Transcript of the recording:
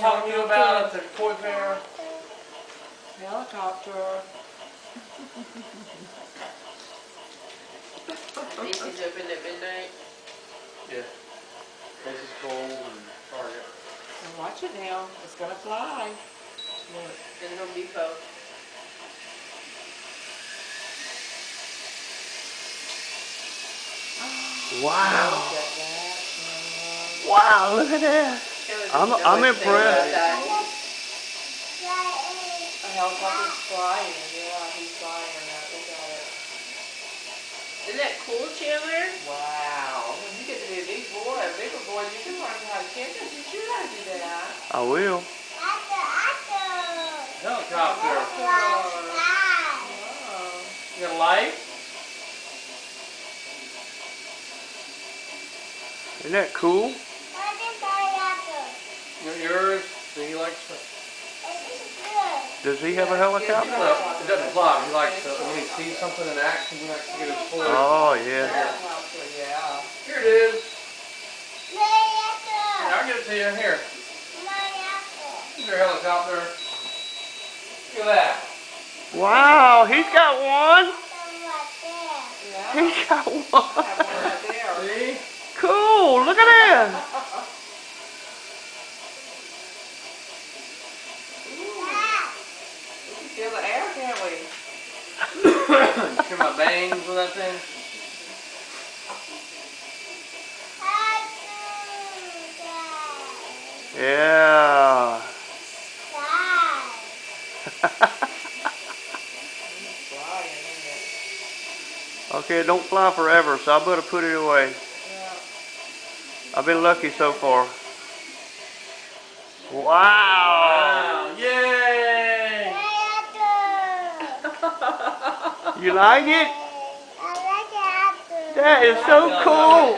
talking to you about at the Toy Fair. Helicopter. Macy's open at midnight. Yeah. Macy's, Kohl's, and Target. And watch it now. It's gonna fly. Look. And Home Depot. Wow. Look at that. Wow, look at that. I'm impressed. A helicopter's flying. Yeah, he's flying on that. Look at it. Isn't that cool, Chandler? Wow. When you get to be a big boy, a bigger boy, you can learn how to catch it. You should how to do that. I will. Helicopter. Wow. You got a light? Isn't that cool? Yours? So he likes to. Does he have a helicopter? Well, it doesn't fly. He likes to, when he sees something in action, he likes to get his toy. Oh, yeah. Helicopter, yeah. Here it is. Here, I'll give it to you. Here. Here's your helicopter. Look at that. Wow, he's got one. Yeah. He's got one. I have one right there. See? Cool, look at that. We can feel the air, can't we? Hear my bangs with that thing? Yeah. It's flying, isn't it? Okay, it don't fly forever, so I better put it away. Yeah. I've been lucky so far. Wow. Wow. Yay! You like it? That is so cool.